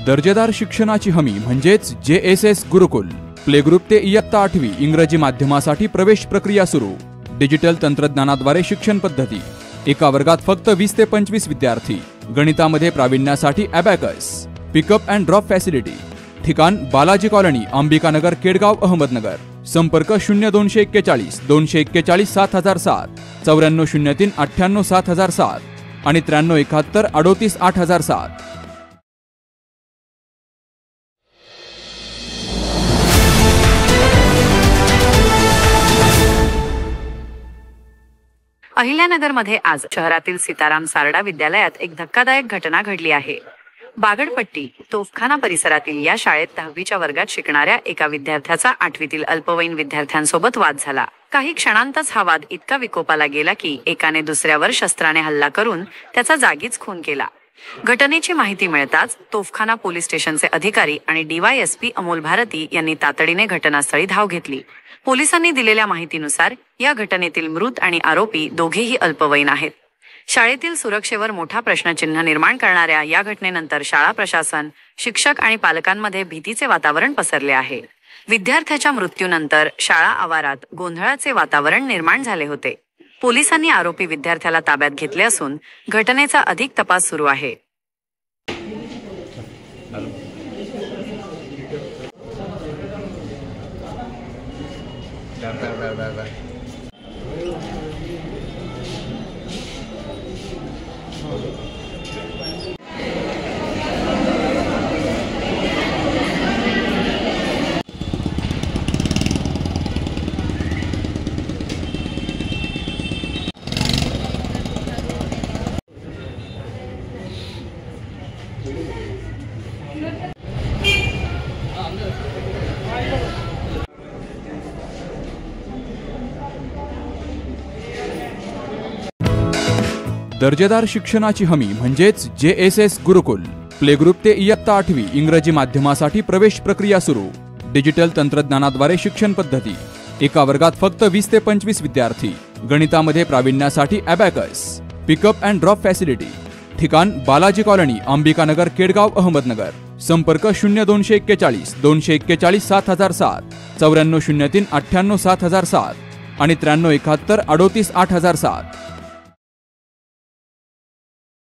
दर्जेदार शिक्षणाची हमी म्हणजेच JSS गुरुकुल। प्ले ग्रुप ते इयत्ता 8वी इंग्रजी माध्यमासाठी प्रवेश प्रक्रिया सुरू। डिजिटल तंत्रज्ञानाद्वारे शिक्षण पद्धती। एका वर्गात फक्त 20 ते 25 विद्यार्थी। गणितामध्ये प्रावीण्यासाठी abacus. Pickup and drop facility. ठिकाण बालाजी कॉलनी, अंबिकानगर, केडगाव, अहमदनगर। संपर्क 0241 241 7007, 9403 98 7007 आणि 9371 38 8007। अहिल्यानगरमध्ये आज शहरातील सीताराम सारडा विद्यालयात एक धक्कादायक घटना घडली आहे। बागडपट्टी तोफखाना परिसरातील या शाळेत 10वीच्या वर्गात शिकणाऱ्या एका विद्यार्थ्याचा 8वीतील अल्पवयीन विद्यार्थ्यांसोबत वाद झाला। काही क्षणांतच हा वाद इतका विकोपाला गेला की एकाने दुसऱ्यावर शस्त्राने हल्ला करून त्याचा जागीच खून केला। घटनेची माहिती मिळताच तोफखाना पोलीस स्टेशनचे अधिकारी आणि DYSP अमोल भारती यांनी तातडीने घटनास्थळी धाव घेतली। पोलिसांनी दिलेल्या माहितीनुसार या घटनेतील मृत आणि आरोपी दोघेही अल्पवयीन आहेत। शाळेतील सुरक्षेवर मोठा प्रश्नचिन्ह निर्माण करणाऱ्या या घटनेनंतर शाळा प्रशासन, शिक्षक आणि पालकांमध्ये भीतीचे वातावरण पसरले आहे। विद्यार्थ्याच्या मृत्यूनंतर शाळा आवारात गोंधळाचे वातावरण निर्माण झाले होते। पोलिसांनी आरोपी विद्यार्थ्याला ताब्यात घेतले असून घटनेचा अधिक तपास सुरू आहे। दर्जेदार शिक्षणाची हमी म्हणजेच JSS गुरुकुल। प्ले ग्रुप ते इयत्ता 8वी इंग्रजी माध्यमासाठी प्रवेश प्रक्रिया सुरू। डिजिटल तंत्रज्ञानाद्वारे शिक्षण पद्धती। एका वर्गात फक्त 20 ते 25 विद्यार्थी। गणितामध्ये प्रावीण्यासाठी abacus. Pickup and drop facility. ठिकाण बालाजी कॉलनी, अंबिकानगर, केडगाव, अहमदनगर। संपर्क 0241 241 7007, 9403 98 7007 आणि 9371 38 8007।